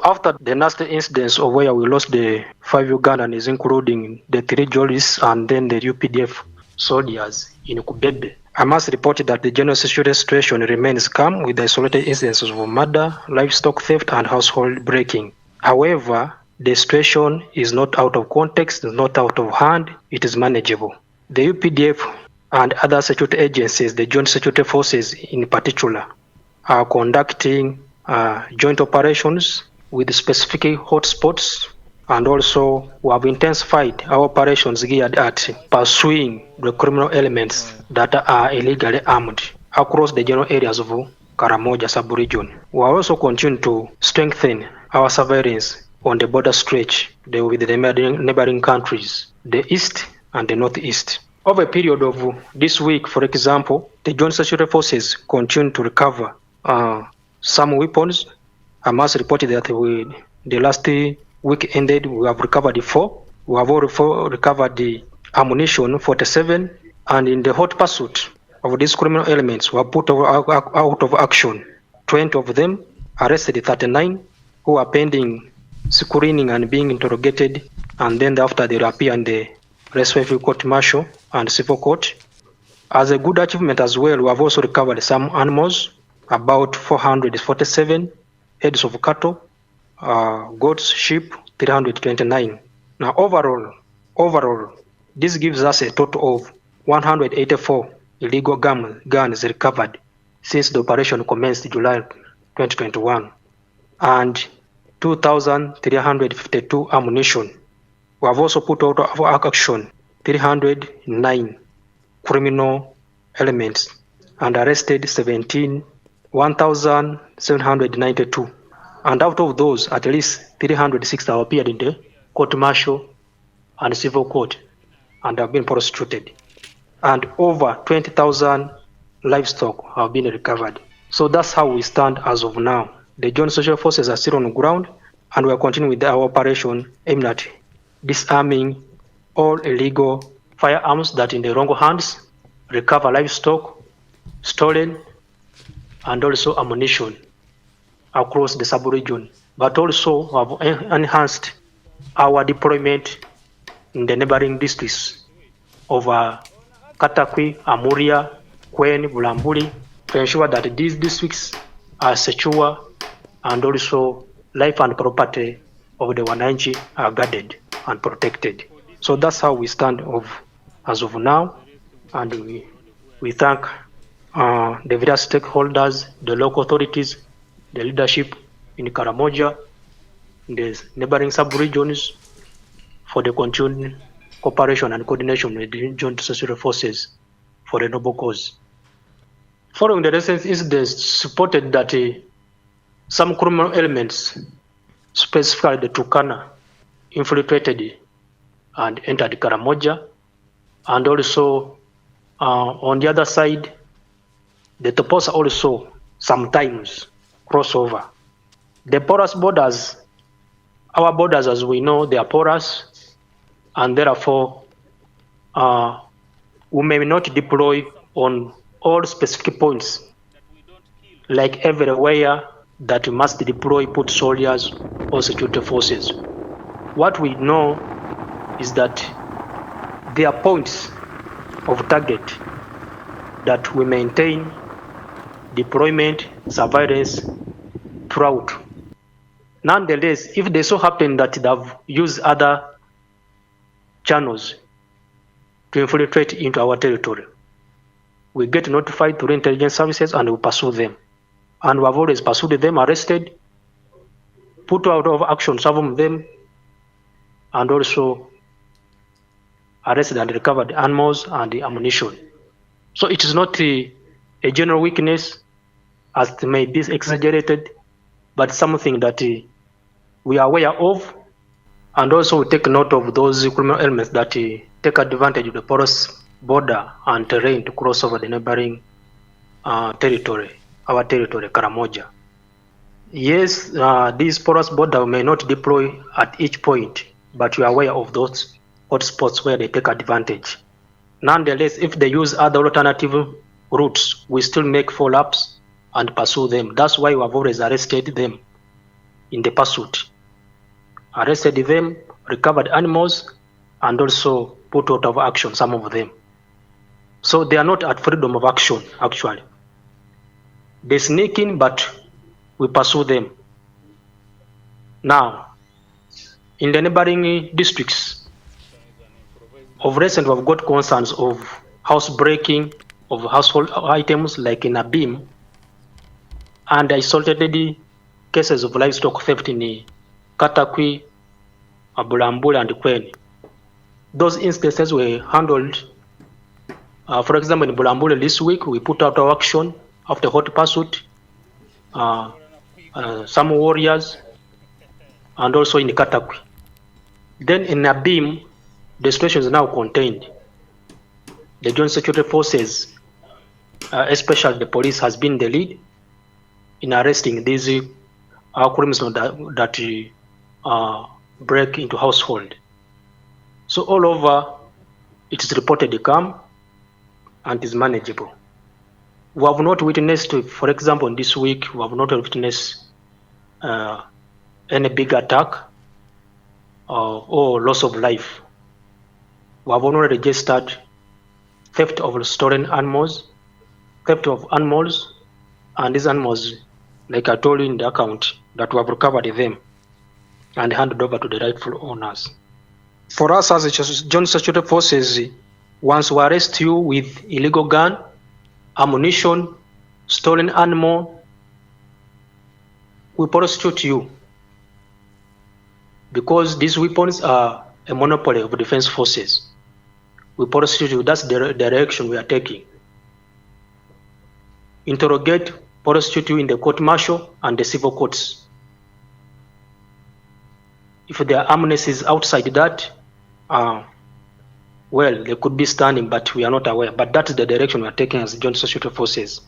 After the nasty incidents of where we lost the 5 Ugandans, including the 3 journalists and then the UPDF soldiers in Kubebe, I must report that the general security situation remains calm with isolated incidents of murder, livestock theft, and household breaking. However, the situation is not out of context, not out of hand, it is manageable. The UPDF and other security agencies, the joint security forces in particular, are conducting joint operations with specific hotspots, and also we have intensified our operations geared at pursuing the criminal elements that are illegally armed across the general areas of Karamoja sub-region. We are also continuing to strengthen our surveillance on the border stretch with the neighboring countries, the east and the northeast. Over a period of this week, for example, the joint security forces continue to recover some weapons. I must report that the last week ended, we have recovered 4. We have also recovered the ammunition 47, and in the hot pursuit of these criminal elements, we have put out of action 20 of them, arrested 39 who are pending screening and being interrogated, and then after they will appear in the respective court martial and civil court. As a good achievement as well, we have also recovered some animals, about 447 heads of cattle, goats, sheep, 329. Now overall, this gives us a total of 184 illegal guns recovered since the operation commenced in July 2021, and 2,352 ammunition. We have also put out of action 309 criminal elements and arrested 1,792. And out of those, at least 306 have appeared in the court martial and civil court and have been prosecuted. And over 20,000 livestock have been recovered. So that's how we stand as of now. The joint social forces are still on the ground, and we are continuing with our operation aimed at disarming all illegal firearms that in the wrong hands, recover livestock, stolen, and also ammunition across the sub-region. But also have enhanced our deployment in the neighboring districts of Katakwi, Amuria, Kwen, Bulambuli, to ensure that these districts are secure and also life and property of the Wananchi are guarded and protected. So that's how we stand as of now, and we thank the various stakeholders, the local authorities, the leadership in Karamoja, the neighboring sub-regions for the continued cooperation and coordination with the joint security forces for the noble cause. Following the recent incidents, supported that some criminal elements, specifically the Turkana, infiltrated and entered Karamoja, and also on the other side, the Toposa also sometimes cross over. The porous borders, our borders as we know, they are porous, and therefore we may not deploy on all specific points, like everywhere that we must deploy, put soldiers or security forces. What we know is that there are points of target that we maintain deployment, surveillance throughout. Nonetheless, if they so happen that they have used other channels to infiltrate into our territory, we get notified through intelligence services and we pursue them. And we have always pursued them, arrested, put out of action some of them, and also arrested and recovered animals and the ammunition. So it is not a general weakness as it may be exaggerated, but something that we are aware of, and also we take note of those criminal elements that take advantage of the porous border and terrain to cross over the neighboring territory, our territory, Karamoja. Yes, this porous border may not deploy at each point, but we are aware of those hotspots where they take advantage. Nonetheless, if they use other alternative routes, we still make follow-ups and pursue them. That's why we have always arrested them in the pursuit, arrested them, recovered animals, and also put out of action some of them. So they are not at freedom of action, actually. They sneak in, but we pursue them. Now, in the neighboring districts, of recent we've got concerns of housebreaking of household items like in Abim, and isolated cases of livestock theft in Katakwi, Bulambula, and Kweni. Those instances were handled. For example, in Bulambula this week, we put out our action after hot pursuit, some warriors, and also in Katakwi. Then in Abim, the situation is now contained. The joint security forces, especially the police, has been the lead in arresting these criminals that break into household. So all over, it is reported calm and is manageable. We have not witnessed, for example, this week, we have not witnessed any big attack or loss of life. We have only registered theft of stolen animals, and these animals, like I told you in the account, that we have recovered them and handed over to the rightful owners. For us as joint security forces, once we arrest you with illegal gun, ammunition, stolen animal, we prosecute you, because these weapons are a monopoly of defense forces. We prosecute you. That's the direction we are taking. Interrogate, prosecute you in the court martial and the civil courts. If there are amnesties outside that, well, they could be standing, but we are not aware. But that's the direction we are taking as joint security forces.